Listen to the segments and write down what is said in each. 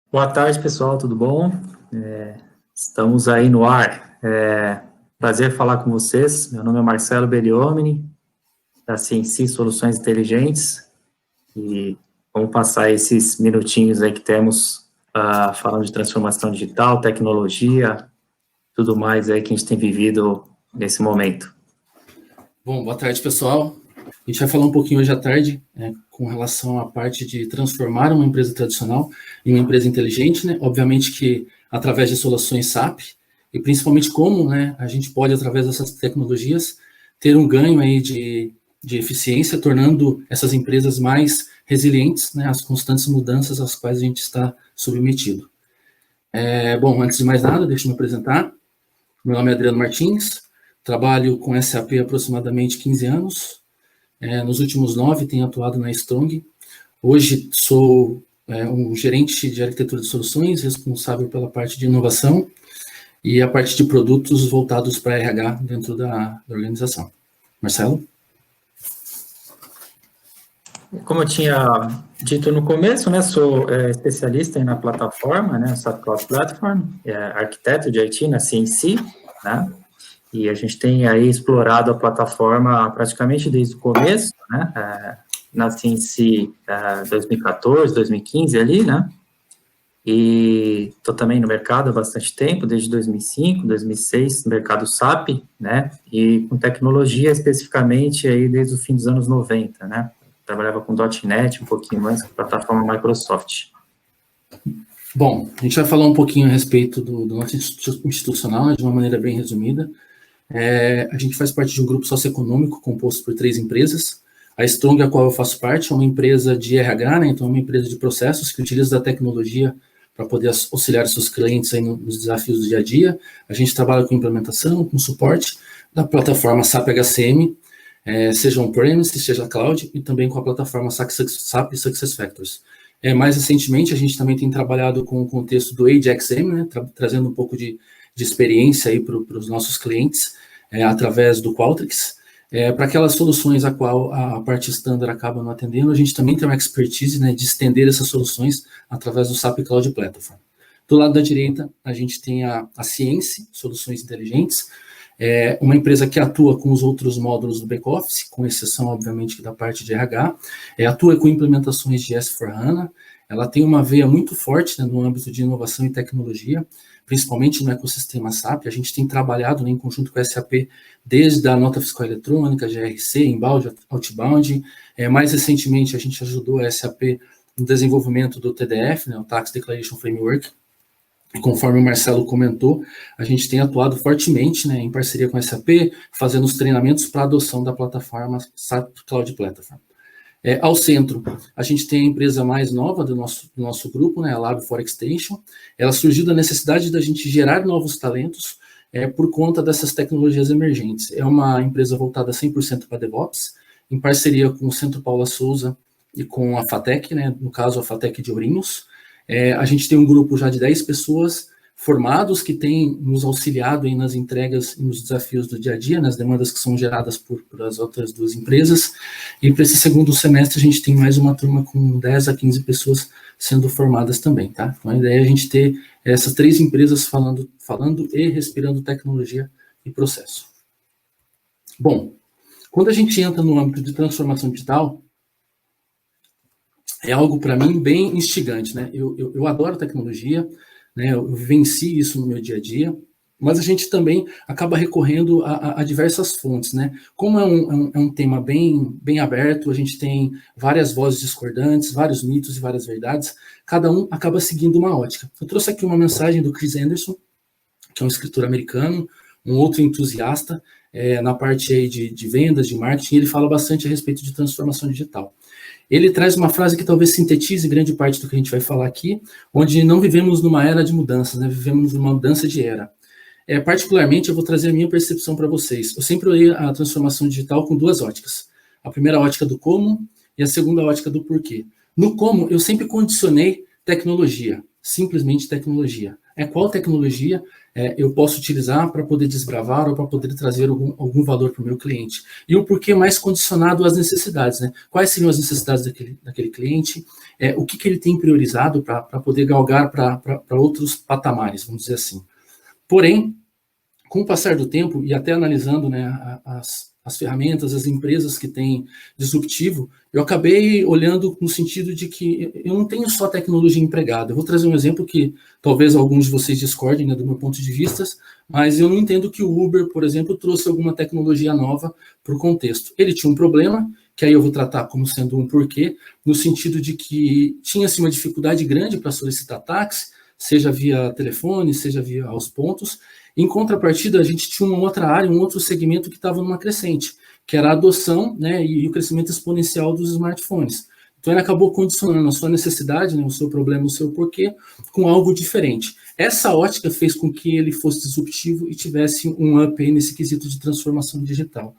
Boa tarde, pessoal, tudo bom? Estamos aí no ar. Prazer falar com vocês. Meu nome é Marcelo Belliomini, da Cienci Soluções Inteligentes, e vamos passar esses minutinhos aí que temos falando de transformação digital, tecnologia, tudo mais aí que a gente tem vivido nesse momento. Bom, boa tarde, pessoal. A gente vai falar um pouquinho hoje à tarde com relação à parte de transformar uma empresa tradicional em uma empresa inteligente, né? Obviamente que através de soluções SAP, e principalmente como, né, a gente pode, através dessas tecnologias, ter um ganho aí de eficiência, tornando essas empresas mais resilientes, né, às constantes mudanças às quais a gente está submetido. Bom, antes de mais nada, deixa eu me apresentar. Meu nome é Adriano Martins, trabalho com SAP há aproximadamente 15 anos. Nos últimos 9, tenho atuado na Strong. Hoje sou um gerente de arquitetura de soluções, responsável pela parte de inovação e a parte de produtos voltados para RH dentro da organização. Marcelo? Como eu tinha dito no começo, né, sou especialista na plataforma, né, SAP Cloud Platform, arquiteto de IT na CNC, né, e a gente tem aí explorado a plataforma praticamente desde o começo, né, na CNC 2014, 2015 ali, né, e estou também no mercado há bastante tempo, desde 2005, 2006, no mercado SAP, né, e com tecnologia especificamente aí desde o fim dos anos 90, né, trabalhava com .NET, um pouquinho mais com a plataforma Microsoft. Bom, a gente vai falar um pouquinho a respeito do nosso institucional, né, de uma maneira bem resumida. A gente faz parte de um grupo socioeconômico composto por 3 empresas. A Strong, a qual eu faço parte, é uma empresa de RH, né, então é uma empresa de processos que utiliza da tecnologia para poder auxiliar seus clientes aí nos desafios do dia a dia. A gente trabalha com implementação, com suporte da plataforma SAP HCM, seja on-premise, seja cloud, e também com a plataforma SAP SuccessFactors. Mais recentemente, a gente também tem trabalhado com o contexto do AgeXM, né, trazendo um pouco de experiência aí para os nossos clientes, através do Qualtrics. Para aquelas soluções a qual a parte standard acaba não atendendo, a gente também tem uma expertise, né, de estender essas soluções através do SAP Cloud Platform. Do lado da direita, a gente tem a Cience, Soluções Inteligentes, uma empresa que atua com os outros módulos do back-office, com exceção, obviamente, da parte de RH, atua com implementações de S/4HANA, ela tem uma veia muito forte, né, no âmbito de inovação e tecnologia, principalmente no ecossistema SAP. A gente tem trabalhado, né, em conjunto com a SAP desde a nota fiscal eletrônica, GRC, inbound, outbound. Mais recentemente, a gente ajudou a SAP no desenvolvimento do TDF, né, o Tax Declaration Framework. E conforme o Marcelo comentou, a gente tem atuado fortemente, né, em parceria com a SAP, fazendo os treinamentos para a adoção da plataforma SAP Cloud Platform. Ao centro, a gente tem a empresa mais nova do nosso grupo, né, a Lab for Extension. Ela surgiu da necessidade da gente gerar novos talentos por conta dessas tecnologias emergentes. É uma empresa voltada 100% para DevOps, em parceria com o Centro Paula Souza e com a FATEC, né, no caso a FATEC de Ourinhos. A gente tem um grupo já de 10 pessoas formados que têm nos auxiliado aí nas entregas e nos desafios do dia a dia, nas demandas que são geradas por as outras 2 empresas. E para esse segundo semestre a gente tem mais uma turma com 10 a 15 pessoas sendo formadas também, tá? Então a ideia é a gente ter essas 3 empresas falando e respirando tecnologia e processo. Bom, quando a gente entra no âmbito de transformação digital, é algo para mim bem instigante, né? Eu adoro tecnologia, né, eu venci isso no meu dia a dia, mas a gente também acaba recorrendo a diversas fontes, né? Como é um tema bem aberto, a gente tem várias vozes discordantes, vários mitos e várias verdades, cada um acaba seguindo uma ótica. Eu trouxe aqui uma mensagem do Chris Anderson, que é um escritor americano, um outro entusiasta na parte aí de vendas, de marketing, ele fala bastante a respeito de transformação digital. Ele traz uma frase que talvez sintetize grande parte do que a gente vai falar aqui, onde não vivemos numa era de mudanças, né? Vivemos numa mudança de era. Particularmente, eu vou trazer a minha percepção para vocês. Eu sempre olhei a transformação digital com 2 óticas. A primeira ótica do como e a segunda ótica do porquê. No como, eu sempre condicionei tecnologia, simplesmente tecnologia. qual tecnologia eu posso utilizar para poder desbravar ou para poder trazer algum valor para o meu cliente. E o porquê mais condicionado às necessidades, né? Quais seriam as necessidades daquele cliente, o que ele tem priorizado para poder galgar para outros patamares, vamos dizer assim. Porém, com o passar do tempo, e até analisando, né, as ferramentas, as empresas que têm disruptivo, eu acabei olhando no sentido de que eu não tenho só tecnologia empregada. Eu vou trazer um exemplo que talvez alguns de vocês discordem, né, do meu ponto de vista, mas eu não entendo que o Uber, por exemplo, trouxe alguma tecnologia nova para o contexto. Ele tinha um problema, que aí eu vou tratar como sendo um porquê, no sentido de que tinha-se uma dificuldade grande para solicitar táxi, seja via telefone, seja via aos pontos. Em contrapartida, a gente tinha uma outra área, um outro segmento que estava numa crescente, que era a adoção, né, e o crescimento exponencial dos smartphones. Então, ele acabou condicionando a sua necessidade, né, o seu problema, o seu porquê, com algo diferente. Essa ótica fez com que ele fosse disruptivo e tivesse um up aí nesse quesito de transformação digital.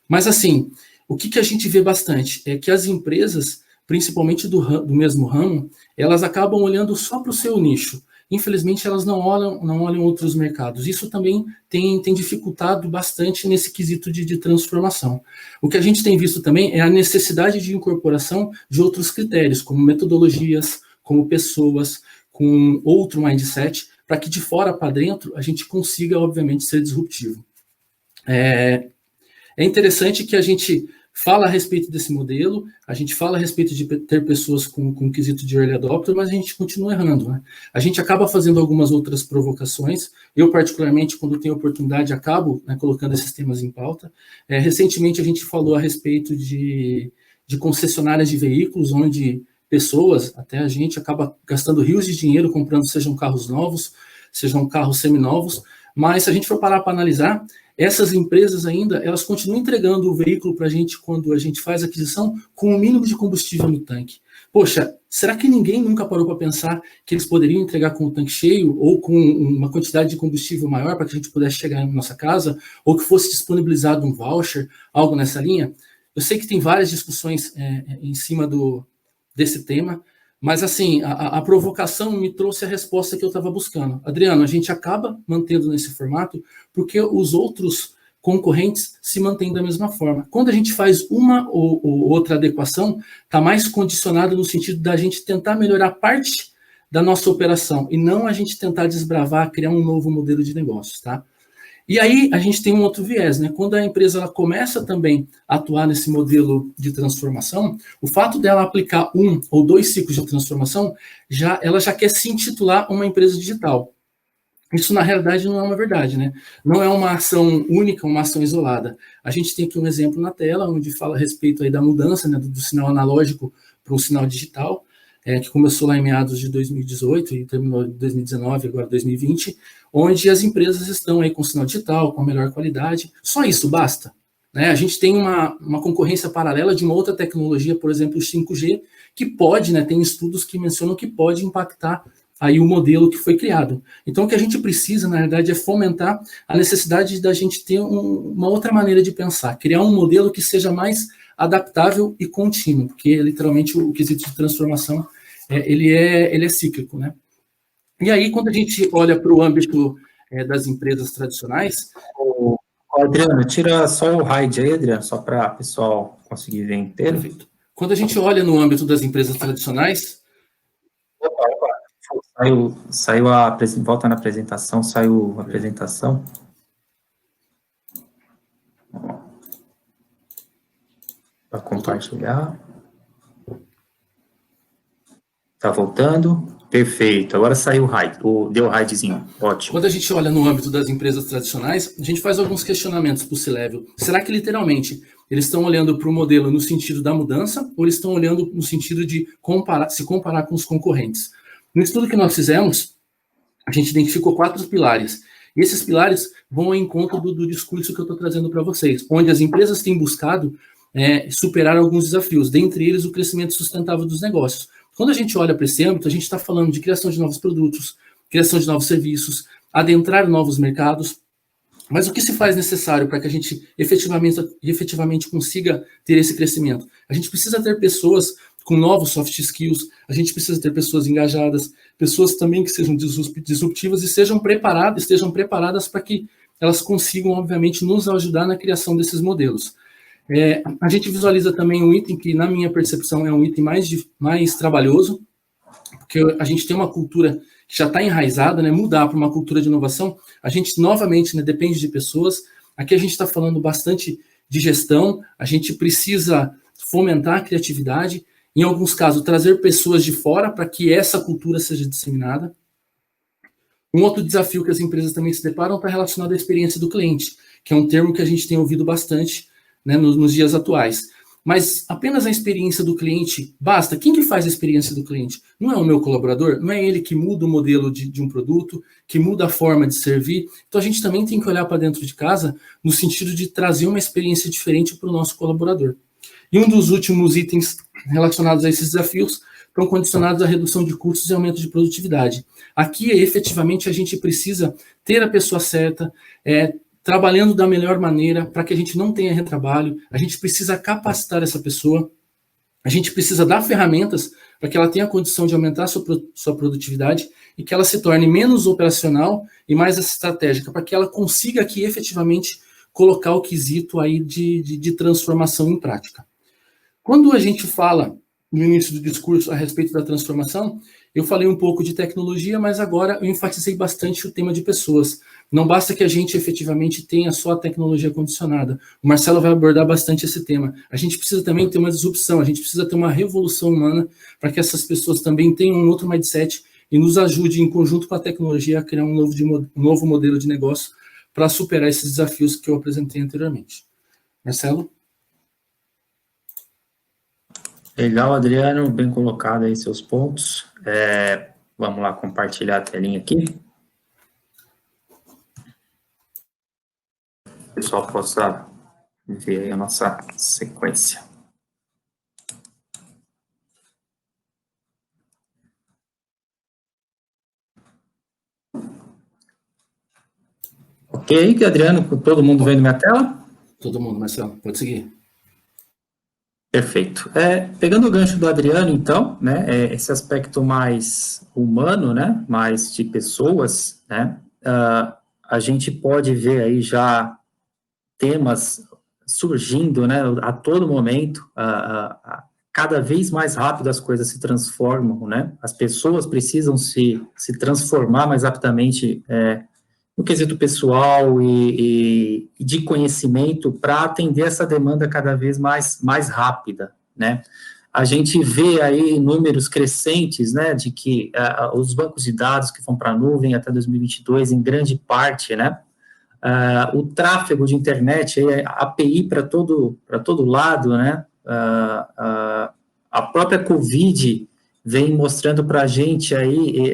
Mas, assim, o que a gente vê bastante é que as empresas, principalmente do mesmo ramo, elas acabam olhando só para o seu nicho. Infelizmente, elas não olham outros mercados. Isso também tem dificultado bastante nesse quesito de transformação. O que a gente tem visto também é a necessidade de incorporação de outros critérios, como metodologias, como pessoas, com outro mindset, para que de fora para dentro a gente consiga, obviamente, ser disruptivo. É interessante que a gente fala a respeito desse modelo, a gente fala a respeito de ter pessoas com quesito de early adopter, mas a gente continua errando, né? A gente acaba fazendo algumas outras provocações. Eu, particularmente, quando tenho oportunidade, acabo, né, colocando esses temas em pauta. Recentemente, a gente falou a respeito de concessionárias de veículos, onde pessoas, até a gente, acaba gastando rios de dinheiro comprando, sejam carros novos, sejam carros seminovos, mas se a gente for parar para analisar, essas empresas ainda, elas continuam entregando o veículo para a gente quando a gente faz a aquisição com o mínimo de combustível no tanque. Poxa, será que ninguém nunca parou para pensar que eles poderiam entregar com o tanque cheio ou com uma quantidade de combustível maior para que a gente pudesse chegar na nossa casa, ou que fosse disponibilizado um voucher, algo nessa linha? Eu sei que tem várias discussões em cima desse tema, mas, assim, a provocação me trouxe a resposta que eu estava buscando. Adriano, a gente acaba mantendo nesse formato porque os outros concorrentes se mantêm da mesma forma. Quando a gente faz uma ou outra adequação, está mais condicionado no sentido da gente tentar melhorar parte da nossa operação e não a gente tentar desbravar, criar um novo modelo de negócios, tá? E aí a gente tem um outro viés, né? Quando a empresa ela começa também a atuar nesse modelo de transformação, o fato dela aplicar 1 ou 2 ciclos de transformação, ela já quer se intitular uma empresa digital. Isso, na realidade, não é uma verdade, né? Não é uma ação única, uma ação isolada. A gente tem aqui um exemplo na tela, onde fala a respeito aí da mudança, né, do sinal analógico para um sinal digital, que começou lá em meados de 2018 e terminou em 2019, agora 2020, onde as empresas estão aí com sinal digital, com melhor qualidade. Só isso basta, né? A gente tem uma concorrência paralela de uma outra tecnologia, por exemplo, o 5G, que pode, né, tem estudos que mencionam que pode impactar aí o modelo que foi criado. Então, o que a gente precisa, na verdade, é fomentar a necessidade da gente ter uma outra maneira de pensar, criar um modelo que seja mais adaptável e contínuo, porque literalmente o quesito de transformação ele é cíclico, né? E aí, quando a gente olha para o âmbito das empresas tradicionais... Adriano, tira só o hide aí, Adriano, só para o pessoal conseguir ver inteiro. Perfeito. Quando a gente olha no âmbito das empresas tradicionais... Saiu volta na apresentação, saiu a apresentação. Para compartilhar. Tá voltando. Perfeito. Agora saiu o hide, deu o hidezinho. Ótimo. Quando a gente olha no âmbito das empresas tradicionais, a gente faz alguns questionamentos para o C-Level. Será que, literalmente, eles estão olhando para o modelo no sentido da mudança ou eles estão olhando no sentido de se comparar com os concorrentes? No estudo que nós fizemos, a gente identificou 4 pilares. E esses pilares vão ao encontro do discurso que eu estou trazendo para vocês, onde as empresas têm buscado superar alguns desafios, dentre eles o crescimento sustentável dos negócios. Quando a gente olha para esse âmbito, a gente está falando de criação de novos produtos, criação de novos serviços, adentrar novos mercados. Mas o que se faz necessário para que a gente efetivamente consiga ter esse crescimento? A gente precisa ter pessoas com novos soft skills, a gente precisa ter pessoas engajadas, pessoas também que sejam disruptivas e estejam preparadas para que elas consigam, obviamente, nos ajudar na criação desses modelos. A gente visualiza também um item que, na minha percepção, é um item mais trabalhoso, porque a gente tem uma cultura que já está enraizada, né? Mudar para uma cultura de inovação, a gente, novamente, né, depende de pessoas. Aqui a gente está falando bastante de gestão, a gente precisa fomentar a criatividade, em alguns casos, trazer pessoas de fora para que essa cultura seja disseminada. Um outro desafio que as empresas também se deparam está relacionado à experiência do cliente, que é um termo que a gente tem ouvido bastante, né, nos dias atuais. Mas apenas a experiência do cliente basta? Quem que faz a experiência do cliente? Não é o meu colaborador? Não é ele que muda o modelo de um produto, que muda a forma de servir? Então a gente também tem que olhar para dentro de casa no sentido de trazer uma experiência diferente para o nosso colaborador. E um dos últimos itens relacionados a esses desafios estão condicionados à redução de custos e aumento de produtividade. Aqui, efetivamente, a gente precisa ter a pessoa certa, trabalhando da melhor maneira para que a gente não tenha retrabalho, a gente precisa capacitar essa pessoa, a gente precisa dar ferramentas para que ela tenha a condição de aumentar a sua produtividade e que ela se torne menos operacional e mais estratégica, para que ela consiga aqui efetivamente colocar o quesito aí de transformação em prática. Quando a gente fala no início do discurso a respeito da transformação, eu falei um pouco de tecnologia, mas agora eu enfatizei bastante o tema de pessoas. Não basta que a gente efetivamente tenha só a tecnologia condicionada. O Marcelo vai abordar bastante esse tema. A gente precisa também ter uma disrupção, a gente precisa ter uma revolução humana para que essas pessoas também tenham um outro mindset e nos ajude, em conjunto com a tecnologia, a criar um novo modelo de negócio para superar esses desafios que eu apresentei anteriormente. Marcelo? Legal, Adriano, bem colocado aí seus pontos. Vamos lá compartilhar a telinha aqui. O pessoal possa ver aí a nossa sequência. Ok, Adriano, todo mundo vendo minha tela? Todo mundo, Marcelo, pode seguir. Perfeito. Pegando o gancho do Adriano, então, né, esse aspecto mais humano, né, mais de pessoas, né, a gente pode ver aí já temas surgindo, né, a todo momento, cada vez mais rápido as coisas se transformam, né, as pessoas precisam se transformar mais rapidamente no quesito pessoal e de conhecimento para atender essa demanda cada vez mais rápida, né. A gente vê aí números crescentes, né, de que os bancos de dados que vão para a nuvem até 2022, em grande parte, né, o tráfego de internet, a API para todo lado, né, a própria Covid vem mostrando para a gente aí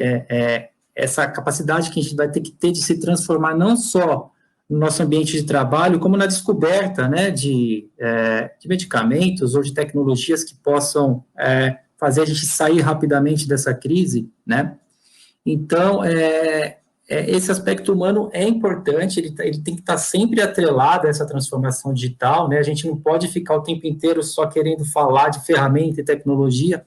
essa capacidade que a gente vai ter que ter de se transformar não só no nosso ambiente de trabalho, como na descoberta, né, de medicamentos ou de tecnologias que possam fazer a gente sair rapidamente dessa crise, né. Então, esse aspecto humano é importante, ele tem que estar sempre atrelado a essa transformação digital, né, a gente não pode ficar o tempo inteiro só querendo falar de ferramenta e tecnologia,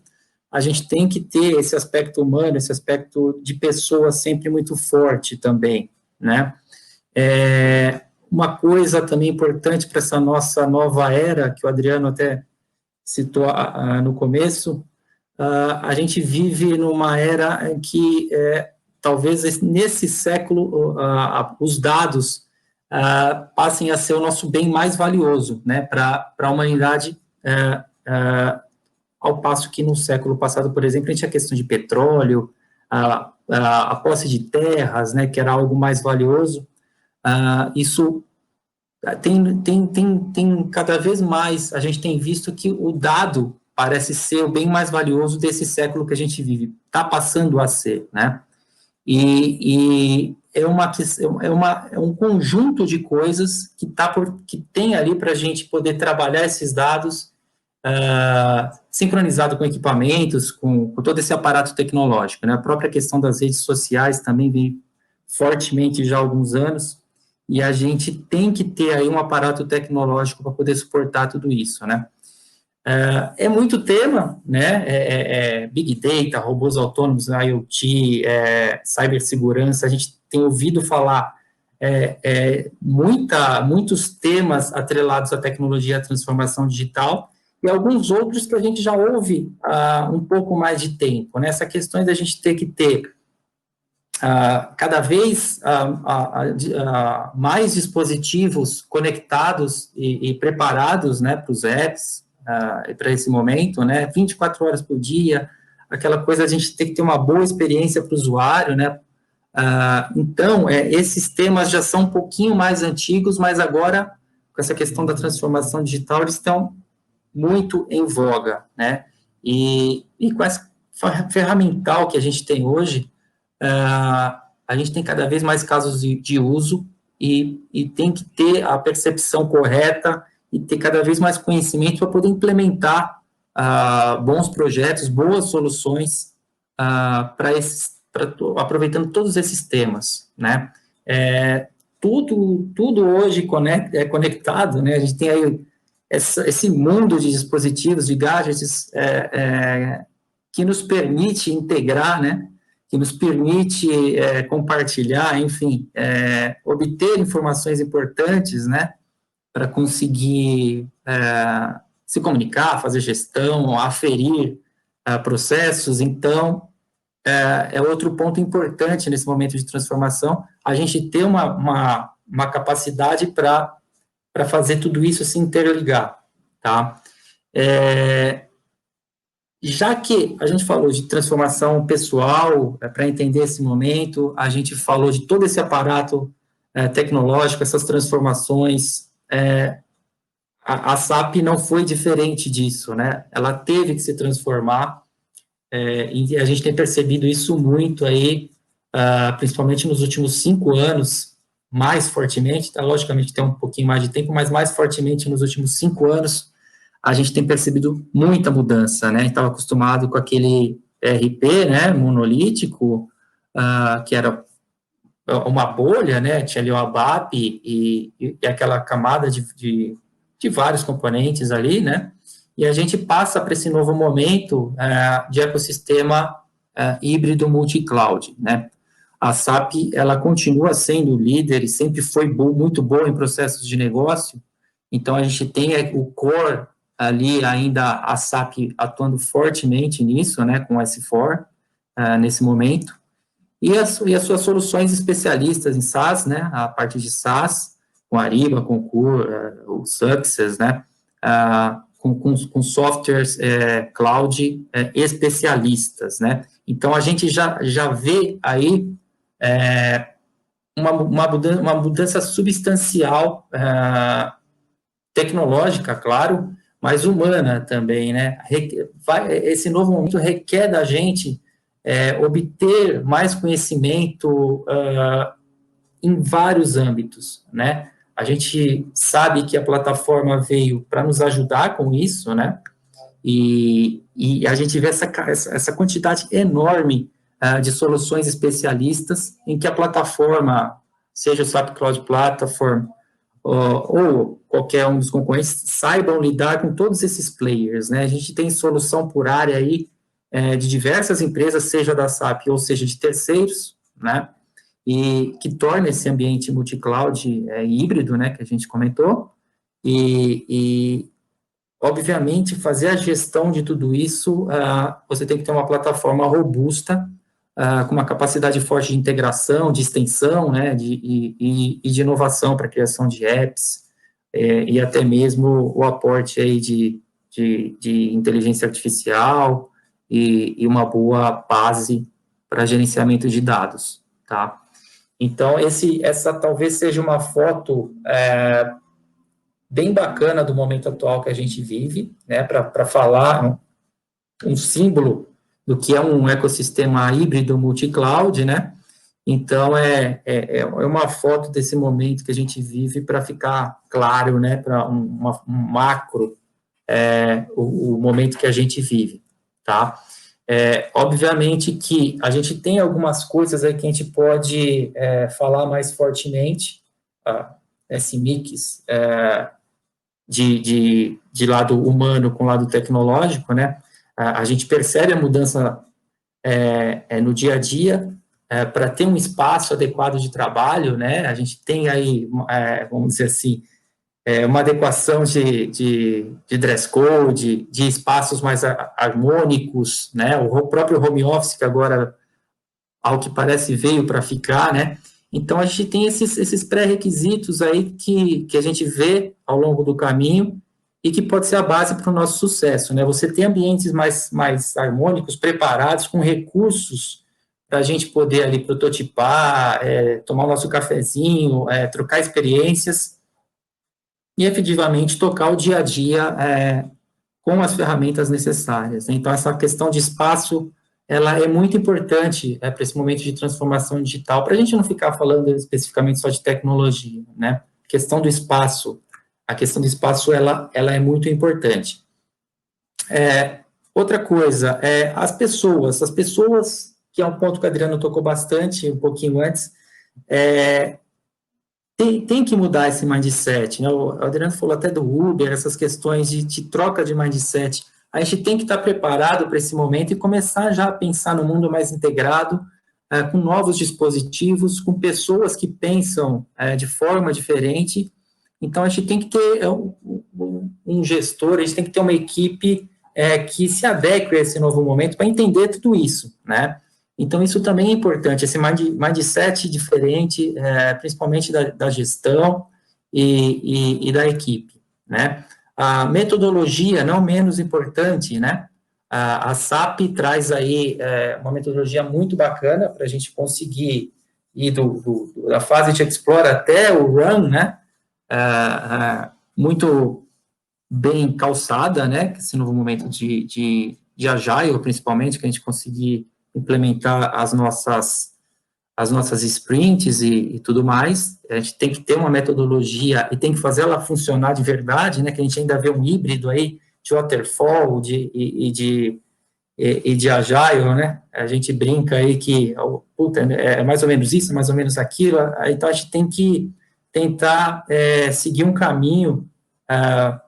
a gente tem que ter esse aspecto humano, esse aspecto de pessoa sempre muito forte também, né. Uma coisa também importante para essa nossa nova era, que o Adriano até citou no começo, a gente vive numa era em que talvez nesse século os dados passem a ser o nosso bem mais valioso, né, para a humanidade, ao passo que no século passado, por exemplo, a gente tinha a questão de petróleo, a posse de terras, né, que era algo mais valioso. Isso tem cada vez mais, a gente tem visto que o dado parece ser o bem mais valioso desse século que a gente vive, está passando a ser, né, e é um conjunto de coisas que tem ali para a gente poder trabalhar esses dados sincronizado com equipamentos, com todo esse aparato tecnológico, né? A própria questão das redes sociais também vem fortemente já há alguns anos, e a gente tem que ter aí um aparato tecnológico para poder suportar tudo isso, né? É muito tema, né? Big Data, robôs autônomos, IoT, cibersegurança. A gente tem ouvido falar muitos temas atrelados à tecnologia e à transformação digital, e alguns outros que a gente já ouve há um pouco mais de tempo, né? Essa questão da gente ter que ter cada vez mais dispositivos conectados e preparados, né, para os apps, para esse momento, né, 24 horas por dia, aquela coisa, a gente tem que ter uma boa experiência para o usuário, né, então, esses temas já são um pouquinho mais antigos, mas agora, com essa questão da transformação digital, eles estão muito em voga, né, e com essa ferramental que a gente tem hoje, a gente tem cada vez mais casos de uso e tem que ter a percepção correta e ter cada vez mais conhecimento para poder implementar bons projetos, boas soluções aproveitando todos esses temas, né? Tudo hoje é conectado, né? A gente tem aí esse mundo de dispositivos, de gadgets que nos permite integrar, né? Que nos permite compartilhar, enfim, obter informações importantes, né, para conseguir se comunicar, fazer gestão, aferir processos. Então, outro ponto importante nesse momento de transformação, a gente ter uma capacidade para fazer tudo isso se interligar, tá? Já que a gente falou de transformação pessoal, para entender esse momento, a gente falou de todo esse aparato tecnológico, essas transformações, a SAP não foi diferente disso, né? Ela teve que se transformar, e a gente tem percebido isso muito aí, principalmente nos últimos 5 anos, mais fortemente, tá? Logicamente tem um pouquinho mais de tempo, mas mais fortemente nos últimos 5 anos, a gente tem percebido muita mudança, né? Estava acostumado com aquele ERP, né, monolítico, que era uma bolha, né? Tinha ali o ABAP e aquela camada de vários componentes ali, né? E a gente passa para esse novo momento de ecossistema híbrido multi-cloud, né? A SAP, ela continua sendo líder e sempre foi muito boa em processos de negócio, então a gente tem o core ali ainda a SAP atuando fortemente nisso, né, com o S4, nesse momento, e as suas soluções especialistas em SaaS, né, a parte de SaaS, com Ariba, Concur, o Success, né, com softwares cloud especialistas, né, então a gente já vê aí uma mudança substancial tecnológica, claro, mas humana também, né? Esse novo momento requer da gente obter mais conhecimento em vários âmbitos, né? A gente sabe que a plataforma veio para nos ajudar com isso, né? E a gente vê essa quantidade enorme de soluções especialistas em que a plataforma, seja o SAP Cloud Platform, ou qualquer um dos concorrentes, saibam lidar com todos esses players, né? A gente tem solução por área aí de diversas empresas, seja da SAP ou seja de terceiros, né? E que torna esse ambiente multi-cloud híbrido, né? Que a gente comentou. E obviamente, fazer a gestão de tudo isso, você tem que ter uma plataforma robusta, com uma capacidade forte de integração, de extensão, né, e de inovação para a criação de apps, e até mesmo o aporte aí de inteligência artificial e uma boa base para gerenciamento de dados, tá? Então, essa talvez seja uma foto bem bacana do momento atual que a gente vive, né, para falar um símbolo do que é um ecossistema híbrido multi-cloud, né? Então, é uma foto desse momento que a gente vive para ficar claro, né, para um macro, o momento que a gente vive, tá? Obviamente que a gente tem algumas coisas aí que a gente pode falar mais fortemente, esse mix de lado humano com lado tecnológico, né? A gente percebe a mudança no dia a dia, para ter um espaço adequado de trabalho, né? A gente tem aí, vamos dizer assim, uma adequação de dress code, de espaços mais harmônicos, né? O próprio home office, que agora, ao que parece, veio para ficar, né? Então, a gente tem esses pré-requisitos aí que a gente vê ao longo do caminho e que pode ser a base para o nosso sucesso, né? Você tem ambientes mais harmônicos, preparados, com recursos para a gente poder ali prototipar, tomar o nosso cafezinho, trocar experiências e efetivamente tocar o dia a dia com as ferramentas necessárias. Então, essa questão de espaço, ela é muito importante para esse momento de transformação digital, para a gente não ficar falando especificamente só de tecnologia, né? A questão do espaço, ela é muito importante. Outra coisa, as pessoas, que é um ponto que o Adriano tocou bastante um pouquinho antes, tem que mudar esse mindset, né? O Adriano falou até do Uber, essas questões de troca de mindset. A gente tem que estar preparado para esse momento e começar já a pensar no mundo mais integrado, com novos dispositivos, com pessoas que pensam de forma diferente. Então, a gente tem que ter um gestor, a gente tem que ter uma equipe que se adeque a esse novo momento para entender tudo isso, né? Então, isso também é importante, esse mindset diferente, principalmente da gestão e da equipe, né? A metodologia, não menos importante, né? A SAP traz aí uma metodologia muito bacana para a gente conseguir ir da fase de explore até o run, né? Muito bem calçada, né? Esse novo momento de agile, principalmente, que a gente conseguir implementar as nossas sprints e tudo mais. A gente tem que ter uma metodologia e tem que fazer ela funcionar de verdade, né? Que a gente ainda vê um híbrido aí de waterfall e de agile, né? A gente brinca aí que é mais ou menos isso, mais ou menos aquilo. Então a gente tem que tentar seguir um caminho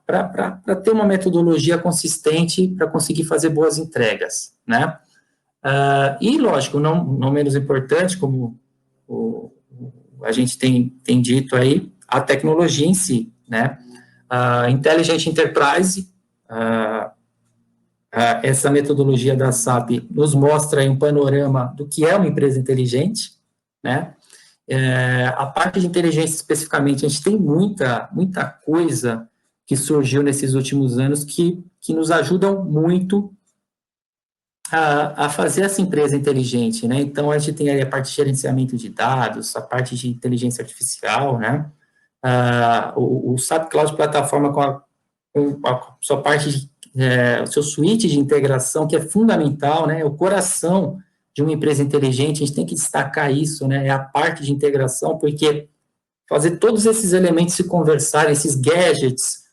para ter uma metodologia consistente para conseguir fazer boas entregas, né? E, lógico, não menos importante, como a gente tem dito aí, a tecnologia em si, né? Intelligent Enterprise, essa metodologia da SAP nos mostra aí um panorama do que é uma empresa inteligente, né? A parte de inteligência, especificamente, a gente tem muita coisa que surgiu nesses últimos anos que nos ajudam muito a fazer essa empresa inteligente, né? Então, a gente tem aí a parte de gerenciamento de dados, a parte de inteligência artificial, né? O SAP Cloud Plataforma com a sua parte, o seu suíte de integração, que é fundamental, né? O coração de uma empresa inteligente, a gente tem que destacar isso, né? É a parte de integração, porque fazer todos esses elementos se conversarem, esses gadgets,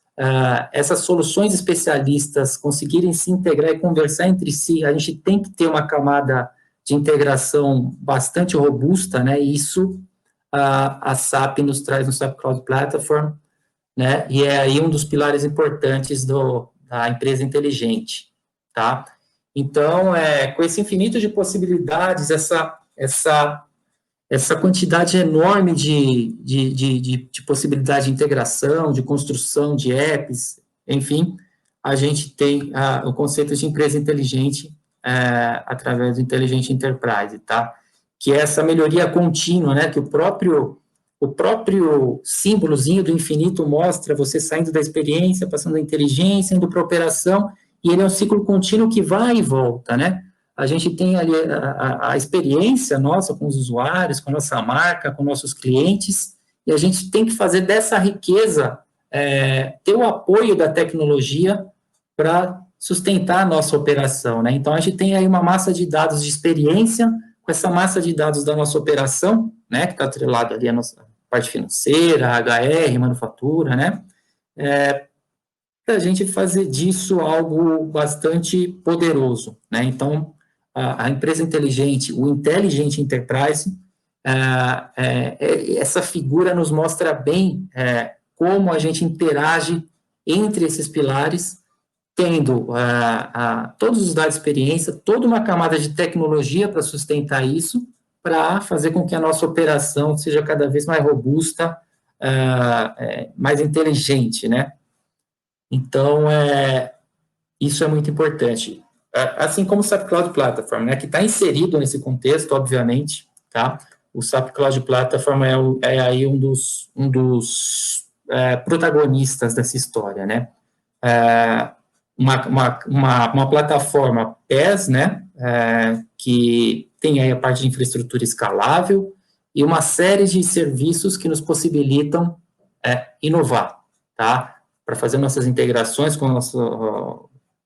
essas soluções especialistas conseguirem se integrar e conversar entre si, a gente tem que ter uma camada de integração bastante robusta, né? E isso a SAP nos traz no SAP Cloud Platform, né? E é aí um dos pilares importantes da empresa inteligente, tá? Então, com esse infinito de possibilidades, essa quantidade enorme de possibilidade de integração, de construção de apps, enfim, a gente tem o conceito de empresa inteligente através do Intelligent Enterprise, tá? Que é essa melhoria contínua, né? Que o próprio símbolozinho do infinito mostra você saindo da experiência, passando da inteligência, indo para a operação, e ele é um ciclo contínuo que vai e volta, né? A gente tem ali a experiência nossa com os usuários, com a nossa marca, com nossos clientes, e a gente tem que fazer dessa riqueza, ter o apoio da tecnologia para sustentar a nossa operação, né? Então, a gente tem aí uma massa de dados de experiência, com essa massa de dados da nossa operação, né, que está atrelado ali a nossa parte financeira, HR, manufatura, né? Para a gente fazer disso algo bastante poderoso, né? Então, a empresa inteligente, o Intelligent Enterprise, essa figura nos mostra bem como a gente interage entre esses pilares, tendo todos os dados de experiência, toda uma camada de tecnologia para sustentar isso, para fazer com que a nossa operação seja cada vez mais robusta, mais inteligente, né? Então, isso é muito importante. Assim como o SAP Cloud Platform, né, que está inserido nesse contexto, obviamente, tá? O SAP Cloud Platform é aí um dos protagonistas dessa história, né? Uma plataforma PaaS, né, que tem aí a parte de infraestrutura escalável e uma série de serviços que nos possibilitam inovar, tá? Para fazer nossas integrações com nossas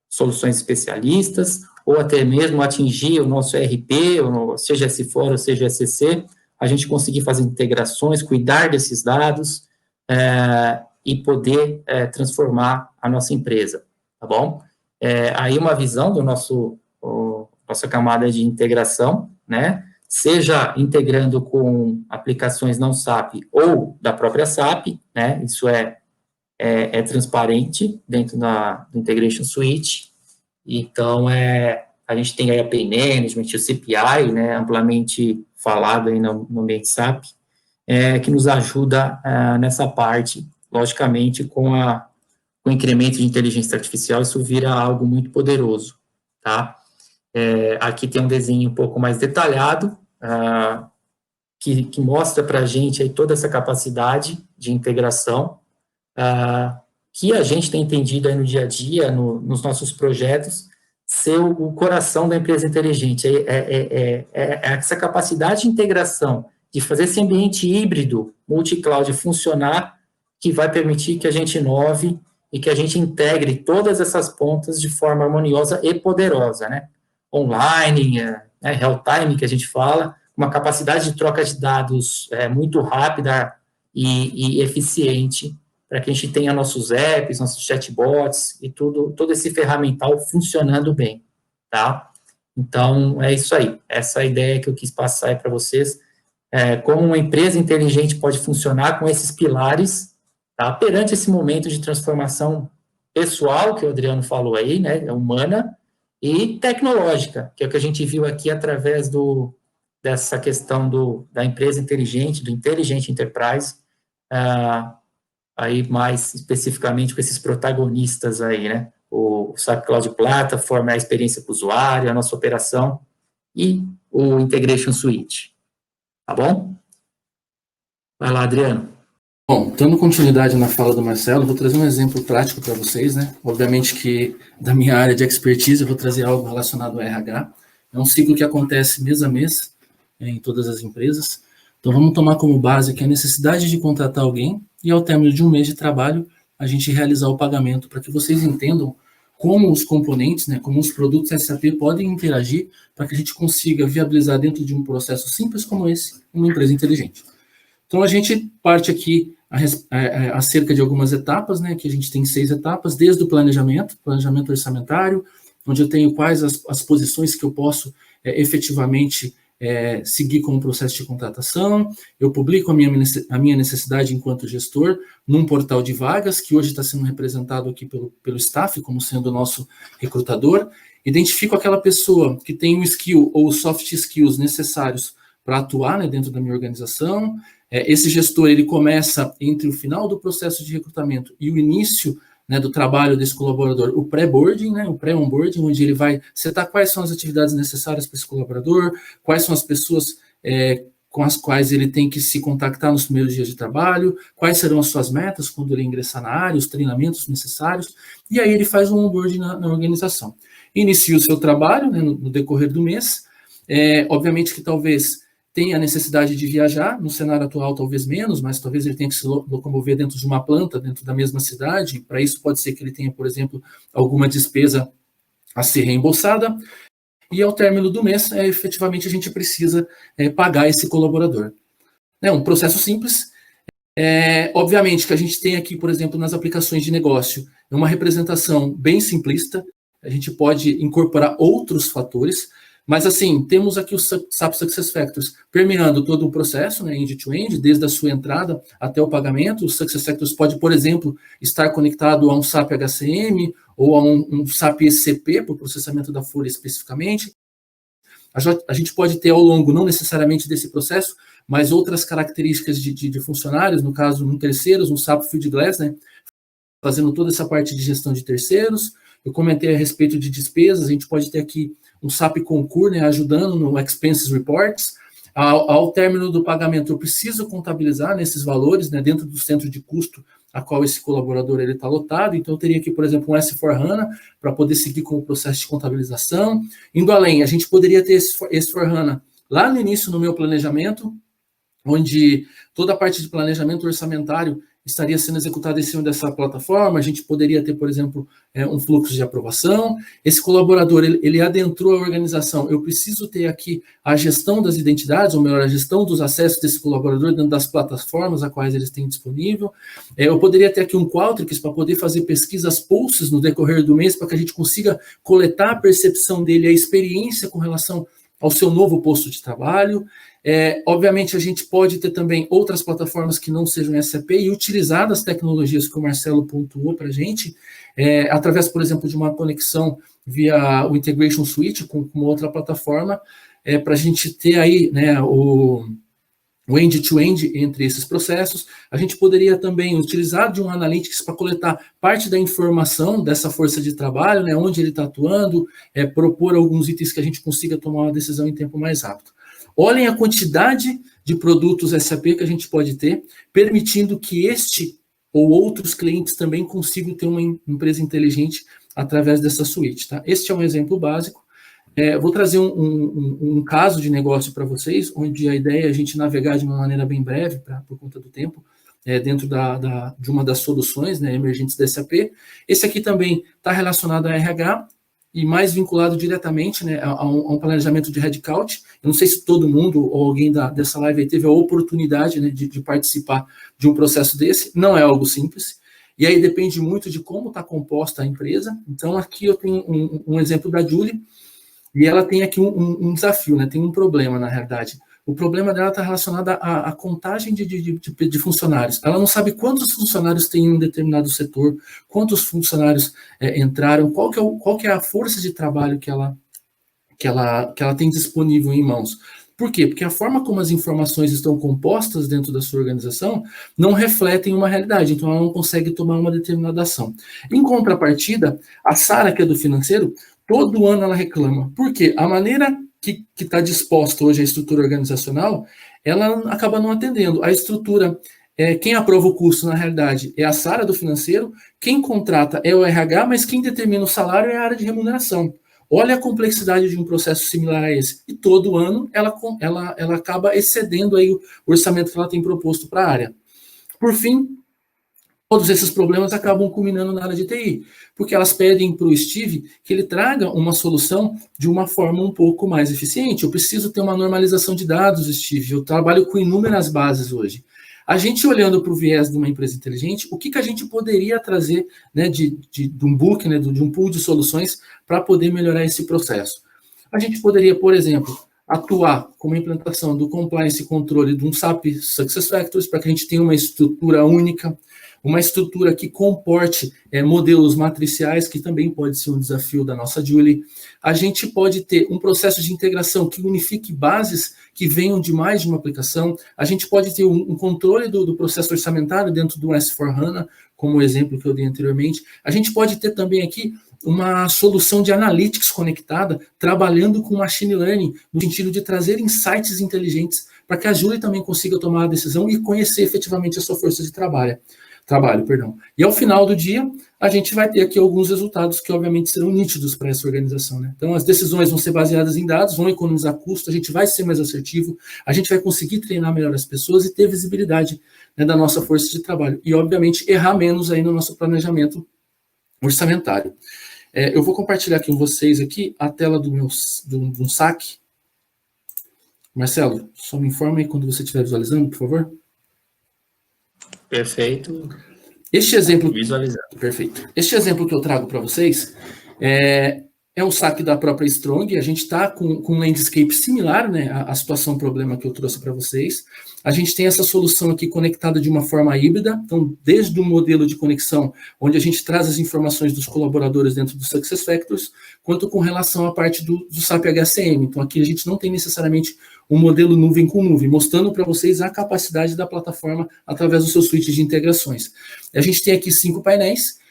soluções especialistas, ou até mesmo atingir o nosso ERP, seja S4 ou seja SCC, a gente conseguir fazer integrações, cuidar desses dados e poder transformar a nossa empresa, tá bom? Aí uma visão do nossa camada de integração, né? Seja integrando com aplicações não SAP ou da própria SAP, né? Isso é transparente dentro da Integration Suite. Então, a gente tem aí a Pay Management, o CPI, né, amplamente falado aí no ambiente SAP, que nos ajuda nessa parte, logicamente, com o incremento de inteligência artificial, isso vira algo muito poderoso, tá? Aqui tem um desenho um pouco mais detalhado, que mostra para a gente aí toda essa capacidade de integração, que a gente tem entendido aí no dia a dia, nos nossos projetos, ser o coração da empresa inteligente. Essa capacidade de integração, de fazer esse ambiente híbrido, multi-cloud funcionar, que vai permitir que a gente inove e que a gente integre todas essas pontas de forma harmoniosa e poderosa, né? Online, real-time, que a gente fala, uma capacidade de troca de dados muito rápida e eficiente, para que a gente tenha nossos apps, nossos chatbots e todo esse ferramental funcionando bem, tá? Então, é isso aí. Essa é a ideia que eu quis passar aí para vocês. Como uma empresa inteligente pode funcionar com esses pilares, tá? Perante esse momento de transformação pessoal, que o Adriano falou aí, né? Humana e tecnológica, que é o que a gente viu aqui através dessa questão da empresa inteligente, do Intelligent Enterprise, aí mais especificamente com esses protagonistas aí, né? O SAP Cloud Platform, a experiência para o usuário, a nossa operação e o Integration Suite. Tá bom? Vai lá, Adriano. Bom, dando continuidade na fala do Marcelo, vou trazer um exemplo prático para vocês, né? Obviamente que da minha área de expertise eu vou trazer algo relacionado ao RH. É um ciclo que acontece mês a mês em todas as empresas. Então vamos tomar como base aqui a necessidade de contratar alguém e ao término de um mês de trabalho a gente realizar o pagamento para que vocês entendam como os componentes, né, como os produtos SAP podem interagir para que a gente consiga viabilizar dentro de um processo simples como esse, uma empresa inteligente. Então, a gente parte aqui acerca de algumas etapas, né, que a gente tem 6 etapas, desde o planejamento orçamentário, onde eu tenho quais as posições que eu posso efetivamente seguir como processo de contratação, eu publico a minha necessidade enquanto gestor num portal de vagas, que hoje está sendo representado aqui pelo staff, como sendo o nosso recrutador, identifico aquela pessoa que tem o skill ou os soft skills necessários para atuar, né, dentro da minha organização. Esse gestor, ele começa entre o final do processo de recrutamento e o início, né, do trabalho desse colaborador, o pré-boarding, né, o pré-onboarding, onde ele vai setar quais são as atividades necessárias para esse colaborador, quais são as pessoas com as quais ele tem que se contactar nos primeiros dias de trabalho, quais serão as suas metas quando ele ingressar na área, os treinamentos necessários, e aí ele faz um onboarding na organização. Inicia o seu trabalho, né, no decorrer do mês, obviamente que talvez tenha a necessidade de viajar, no cenário atual talvez menos, mas talvez ele tenha que se locomover dentro de uma planta, dentro da mesma cidade, para isso pode ser que ele tenha, por exemplo, alguma despesa a ser reembolsada, e ao término do mês, efetivamente a gente precisa pagar esse colaborador. É um processo simples, obviamente que a gente tem aqui, por exemplo, nas aplicações de negócio, uma representação bem simplista, a gente pode incorporar outros fatores, Mas, assim, temos aqui o SAP SuccessFactors permeando todo o processo, né, end-to-end, desde a sua entrada até o pagamento. O SuccessFactors pode, por exemplo, estar conectado a um SAP HCM ou a um SAP SCP, para o processamento da folha especificamente. A gente pode ter ao longo, não necessariamente desse processo, mas outras características de funcionários, no caso, em terceiros, um SAP Fieldglass, né, fazendo toda essa parte de gestão de terceiros. Eu comentei a respeito de despesas, a gente pode ter aqui um SAP Concur, né, ajudando no Expenses Reports. Ao término do pagamento, eu preciso contabilizar nesses valores, né, dentro do centro de custo a qual esse colaborador está lotado. Então, eu teria aqui, por exemplo, um S4HANA para poder seguir com o processo de contabilização. Indo além, a gente poderia ter esse S4HANA lá no início no meu planejamento, onde toda a parte de planejamento orçamentário estaria sendo executada em cima dessa plataforma. A gente poderia ter, por exemplo, um fluxo de aprovação. Esse colaborador, ele adentrou a organização. Eu preciso ter aqui a gestão das identidades, ou melhor, a gestão dos acessos desse colaborador dentro das plataformas a quais eles têm disponível. Eu poderia ter aqui um Qualtrics para poder fazer pesquisas pulses no decorrer do mês, para que a gente consiga coletar a percepção dele, a experiência com relação ao seu novo posto de trabalho. Obviamente, a gente pode ter também outras plataformas que não sejam SAP e utilizar das tecnologias que o Marcelo pontuou para a gente, através, por exemplo, de uma conexão via o Integration Suite com uma outra plataforma, para a gente ter aí, né, o end-to-end entre esses processos. A gente poderia também utilizar de um Analytics para coletar parte da informação dessa força de trabalho, né, onde ele está atuando, propor alguns itens que a gente consiga tomar uma decisão em tempo mais rápido. Olhem a quantidade de produtos SAP que a gente pode ter, permitindo que este ou outros clientes também consigam ter uma empresa inteligente através dessa suíte. Tá? Este é um exemplo básico. Vou trazer um caso de negócio para vocês, onde a ideia é a gente navegar de uma maneira bem breve, por conta do tempo, dentro de uma das soluções, né, emergentes da SAP. Esse aqui também está relacionado a RH, e mais vinculado diretamente, né, a um planejamento de headcount. Eu não sei se todo mundo ou alguém dessa live teve a oportunidade, né, de participar de um processo desse. Não é algo simples. E aí depende muito de como está composta a empresa. Então, aqui eu tenho um exemplo da Julie, e ela tem aqui um desafio, né, tem um problema, na realidade. O problema dela está relacionado à contagem de funcionários. Ela não sabe quantos funcionários tem em um determinado setor, quantos funcionários entraram, qual que é a força de trabalho que ela tem disponível em mãos. Por quê? Porque a forma como as informações estão compostas dentro da sua organização não refletem uma realidade, então ela não consegue tomar uma determinada ação. Em contrapartida, a Sara, que é do financeiro, todo ano ela reclama. Por quê? A maneira que está disposta hoje a estrutura organizacional, ela acaba não atendendo. A estrutura, quem aprova o custo, na realidade, é a Sara do financeiro, quem contrata é o RH, mas quem determina o salário é a área de remuneração. Olha a complexidade de um processo similar a esse. E todo ano ela acaba excedendo aí o orçamento que ela tem proposto para a área. Por fim, todos esses problemas acabam culminando na área de TI, porque elas pedem para o Steve que ele traga uma solução de uma forma um pouco mais eficiente. Eu preciso ter uma normalização de dados, Steve. Eu trabalho com inúmeras bases hoje. A gente olhando para o viés de uma empresa inteligente, o que a gente poderia trazer, né, de um book, né, de um pool de soluções para poder melhorar esse processo? A gente poderia, por exemplo, atuar com a implantação do compliance e controle de um SAP SuccessFactors para que a gente tenha uma estrutura única, uma estrutura que comporte modelos matriciais, que também pode ser um desafio da nossa Julie. A gente pode ter um processo de integração que unifique bases que venham de mais de uma aplicação. A gente pode ter um controle do processo orçamentário dentro do S4HANA, como o exemplo que eu dei anteriormente. A gente pode ter também aqui uma solução de analytics conectada, trabalhando com machine learning, no sentido de trazer insights inteligentes para que a Julie também consiga tomar a decisão e conhecer efetivamente a sua força de trabalho. E ao final do dia, a gente vai ter aqui alguns resultados que, obviamente, serão nítidos para essa organização, né? Então, as decisões vão ser baseadas em dados, vão economizar custo, a gente vai ser mais assertivo, a gente vai conseguir treinar melhor as pessoas e ter visibilidade, né, da nossa força de trabalho. E, obviamente, errar menos aí no nosso planejamento orçamentário. Eu vou compartilhar aqui com vocês aqui a tela de um saque. Marcelo, só me informa aí quando você estiver visualizando, por favor. Perfeito. Este exemplo, visualizado. Perfeito. Este exemplo que eu trago para vocês é um saque da própria Strong, a gente está com um landscape similar, né, à situação problema que eu trouxe para vocês. A gente tem essa solução aqui conectada de uma forma híbrida, então desde o modelo de conexão, onde a gente traz as informações dos colaboradores dentro do SuccessFactors, quanto com relação à parte do SAP HCM. Então aqui a gente não tem necessariamente um modelo nuvem com nuvem, mostrando para vocês a capacidade da plataforma através do seu suíte de integrações. A gente tem aqui 5 painéis,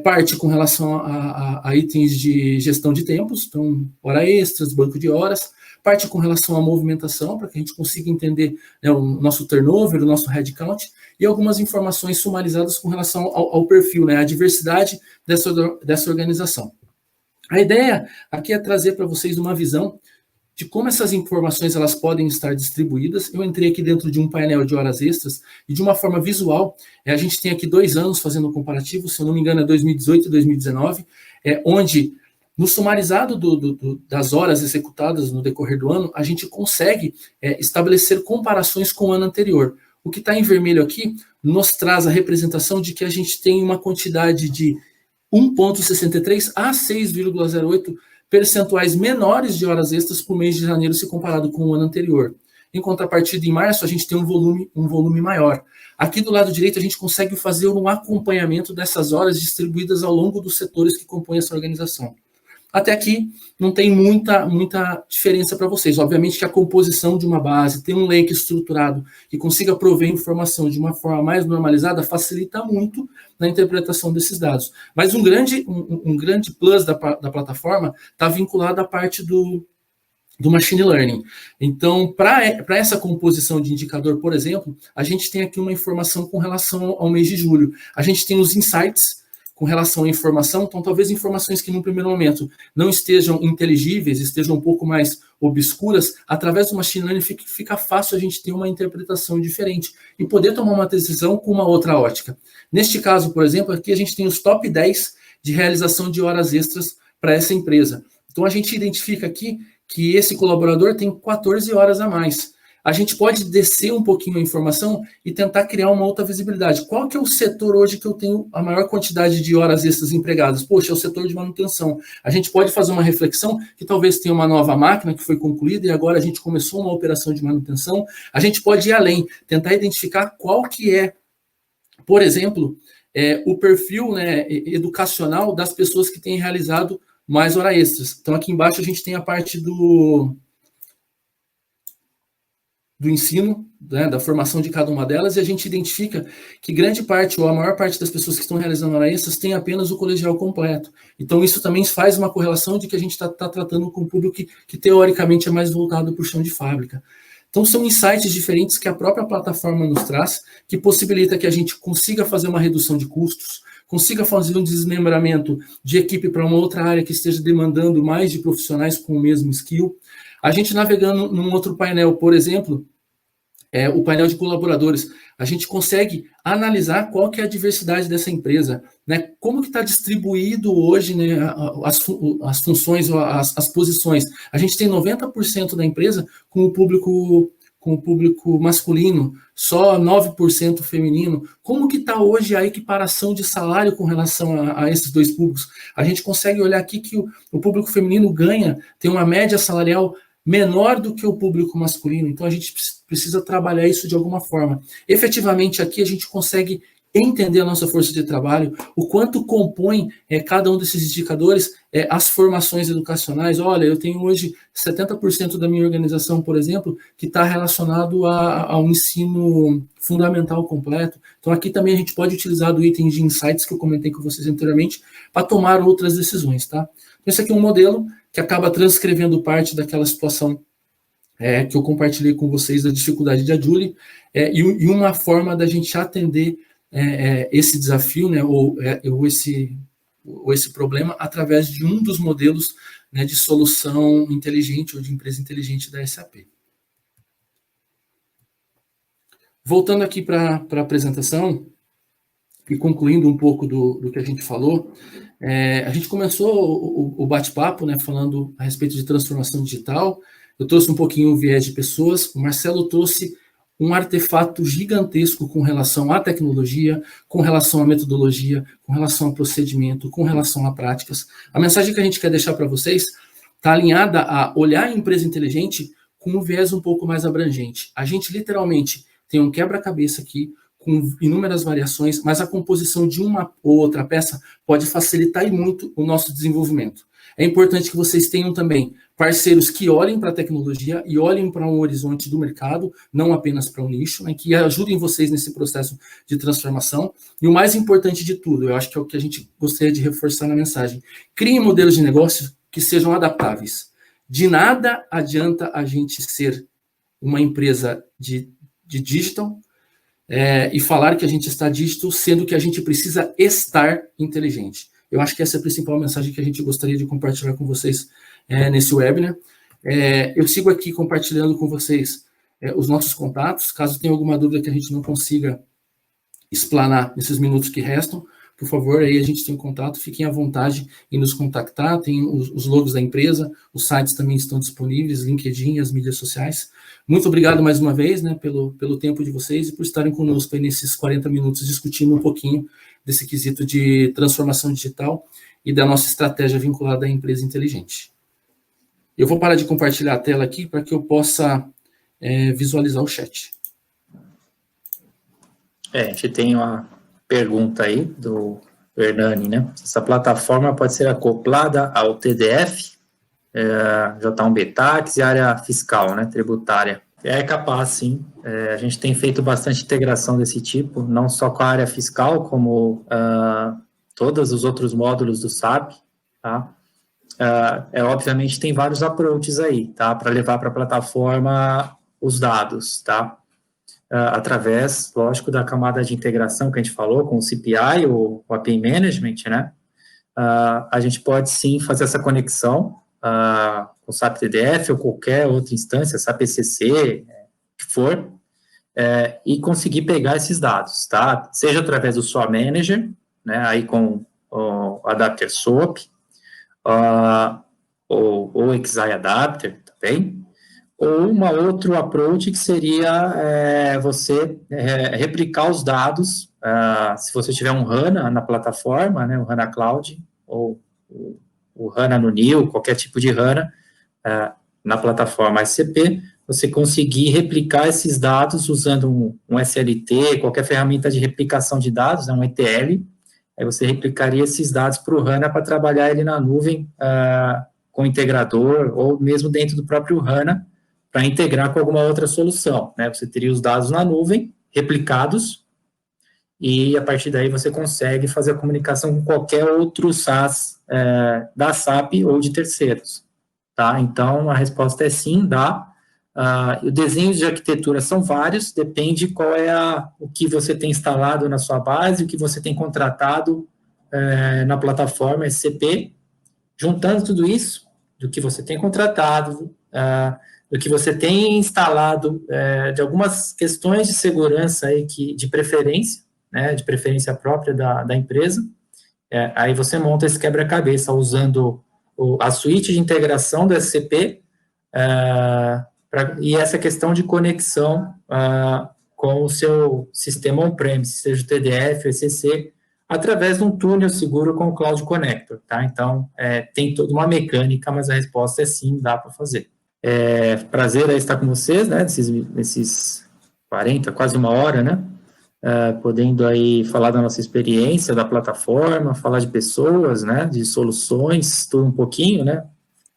parte com relação a itens de gestão de tempos, então, hora extras, banco de horas, parte com relação à movimentação, para que a gente consiga entender, né, o nosso turnover, o nosso headcount, e algumas informações sumarizadas com relação ao perfil, né, a diversidade dessa organização. A ideia aqui é trazer para vocês uma visão de como essas informações elas podem estar distribuídas. Eu entrei aqui dentro de um painel de horas extras e de uma forma visual, a gente tem aqui 2 anos fazendo o comparativo, se eu não me engano é 2018 e 2019, onde no sumarizado das horas executadas no decorrer do ano, a gente consegue estabelecer comparações com o ano anterior. O que está em vermelho aqui nos traz a representação de que a gente tem uma quantidade de 1,63 a 6,08 percentuais menores de horas extras por mês de janeiro se comparado com o ano anterior. Em contrapartida, em março, a gente tem um volume maior. Aqui do lado direito, a gente consegue fazer um acompanhamento dessas horas distribuídas ao longo dos setores que compõem essa organização. Até aqui, não tem muita diferença para vocês. Obviamente que a composição de uma base, ter um lake estruturado que consiga prover informação de uma forma mais normalizada, facilita muito na interpretação desses dados. Mas um grande plus da plataforma está vinculado à parte do machine learning. Então, para essa composição de indicador, por exemplo, a gente tem aqui uma informação com relação ao mês de julho. A gente tem os insights com relação à informação, então talvez informações que no primeiro momento não estejam inteligíveis, estejam um pouco mais obscuras, através do machine learning fica fácil a gente ter uma interpretação diferente e poder tomar uma decisão com uma outra ótica. Neste caso, por exemplo, aqui a gente tem os top 10 de realização de horas extras para essa empresa. Então a gente identifica aqui que esse colaborador tem 14 horas a mais. A gente pode descer um pouquinho a informação e tentar criar uma outra visibilidade. Qual que é o setor hoje que eu tenho a maior quantidade de horas extras empregadas? Poxa, é o setor de manutenção. A gente pode fazer uma reflexão que talvez tenha uma nova máquina que foi concluída e agora a gente começou uma operação de manutenção. A gente pode ir além, tentar identificar qual que é, por exemplo, o perfil, né, educacional das pessoas que têm realizado mais horas extras. Então, aqui embaixo a gente tem a parte do ensino, né, da formação de cada uma delas, e a gente identifica que grande parte, ou a maior parte das pessoas que estão realizando horas extras tem apenas o colegial completo. Então, isso também faz uma correlação de que a gente está tratando com um público que teoricamente é mais voltado para o chão de fábrica. Então, são insights diferentes que a própria plataforma nos traz, que possibilita que a gente consiga fazer uma redução de custos, consiga fazer um desmembramento de equipe para uma outra área que esteja demandando mais de profissionais com o mesmo skill. A gente navegando num outro painel, por exemplo, o painel de colaboradores, a gente consegue analisar qual que é a diversidade dessa empresa, né? Como que está distribuído hoje, né, as funções, as posições. A gente tem 90% da empresa com o público masculino, só 9% feminino. Como que está hoje a equiparação de salário com relação a esses dois públicos? A gente consegue olhar aqui que o público feminino tem uma média salarial menor do que o público masculino, então a gente precisa trabalhar isso de alguma forma. Efetivamente, aqui a gente consegue entender a nossa força de trabalho, o quanto compõe cada um desses indicadores, as formações educacionais. Olha, eu tenho hoje 70% da minha organização, por exemplo, que está relacionado ao ensino fundamental completo. Então, aqui também a gente pode utilizar do item de insights que eu comentei com vocês anteriormente para tomar outras decisões, tá? Então, esse aqui é um modelo que acaba transcrevendo parte daquela situação que eu compartilhei com vocês da dificuldade de Agile, e uma forma da gente atender esse desafio, né, ou esse problema através de um dos modelos, né, de solução inteligente ou de empresa inteligente da SAP. Voltando aqui para a apresentação e concluindo um pouco do que a gente falou, a gente começou o bate-papo, né, falando a respeito de transformação digital. Eu trouxe um pouquinho o viés de pessoas, o Marcelo trouxe um artefato gigantesco com relação à tecnologia, com relação à metodologia, com relação ao procedimento, com relação a práticas. A mensagem que a gente quer deixar para vocês está alinhada a olhar a empresa inteligente com um viés um pouco mais abrangente. A gente literalmente tem um quebra-cabeça aqui, com inúmeras variações, mas a composição de uma ou outra peça pode facilitar muito o nosso desenvolvimento. É importante que vocês tenham também parceiros que olhem para a tecnologia e olhem para um horizonte do mercado, não apenas para um nicho, né, que ajudem vocês nesse processo de transformação. E o mais importante de tudo, eu acho que é o que a gente gostaria de reforçar na mensagem, criem modelos de negócio que sejam adaptáveis. De nada adianta a gente ser uma empresa de digital e falar que a gente está digital, sendo que a gente precisa estar inteligente. Eu acho que essa é a principal mensagem que a gente gostaria de compartilhar com vocês nesse webinar. Eu sigo aqui compartilhando com vocês os nossos contatos. Caso tenha alguma dúvida que a gente não consiga explanar nesses minutos que restam, por favor, aí a gente tem um contato, fiquem à vontade em nos contactar, tem os logos da empresa, os sites também estão disponíveis, LinkedIn, as mídias sociais. Muito obrigado mais uma vez, né, pelo tempo de vocês e por estarem conosco aí nesses 40 minutos discutindo um pouquinho desse quesito de transformação digital e da nossa estratégia vinculada à empresa inteligente. Eu vou parar de compartilhar a tela aqui para que eu possa visualizar o chat. A gente tem uma pergunta aí do Hernani, né? Essa plataforma pode ser acoplada ao TDF, J1B Tax e área fiscal, né, tributária. É capaz, sim. A gente tem feito bastante integração desse tipo, não só com a área fiscal, como todos os outros módulos do SAP, tá? Obviamente tem vários approaches aí, tá? Para levar para a plataforma os dados, tá? Através, lógico, da camada de integração que a gente falou, com o CPI, o API Management, né? A gente pode, sim, fazer essa conexão com o SAP TDF ou qualquer outra instância, SAP ECC, que for, e conseguir pegar esses dados, tá? Seja através do SOA Manager, né? Aí com o Adapter SOAP, ou o XI Adapter também, ou uma outro approach que seria você replicar os dados, se você tiver um HANA na plataforma, né, o HANA Cloud, ou o HANA no NIL, qualquer tipo de HANA, na plataforma SCP, você conseguir replicar esses dados usando um SLT, qualquer ferramenta de replicação de dados, um ETL, aí você replicaria esses dados para o HANA para trabalhar ele na nuvem com o integrador, ou mesmo dentro do próprio HANA, para integrar com alguma outra solução, né? Você teria os dados na nuvem, replicados, e a partir daí você consegue fazer a comunicação com qualquer outro SaaS da SAP ou de terceiros, tá? Então, a resposta é sim, dá. Os desenhos de arquitetura são vários, depende qual é o que você tem instalado na sua base, o que você tem contratado na plataforma SCP, juntando tudo isso, do que você tem contratado, do que você tem instalado, de algumas questões de segurança aí de preferência, né, de preferência própria da empresa, aí você monta esse quebra-cabeça usando a suíte de integração do SCP e essa questão de conexão com o seu sistema on-premise, seja o TDF ou ECC, através de um túnel seguro com o Cloud Connector, tá? Então, tem toda uma mecânica, mas a resposta é sim, dá para fazer. Prazer aí estar com vocês, né, nesses 40, quase uma hora, né, podendo aí falar da nossa experiência, da plataforma, falar de pessoas, né, de soluções, tudo um pouquinho, né,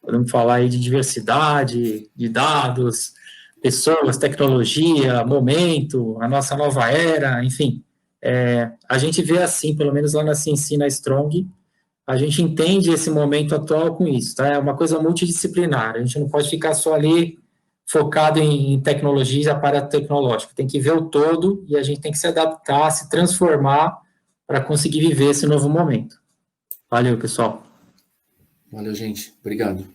podemos falar aí de diversidade, de dados, pessoas, tecnologia, momento, a nossa nova era, enfim, a gente vê assim, pelo menos lá na CNC, na Strong, a gente entende esse momento atual com isso, tá? É uma coisa multidisciplinar, a gente não pode ficar só ali focado em tecnologia e aparato tecnológico, tem que ver o todo e a gente tem que se adaptar, se transformar para conseguir viver esse novo momento. Valeu, pessoal. Valeu, gente. Obrigado.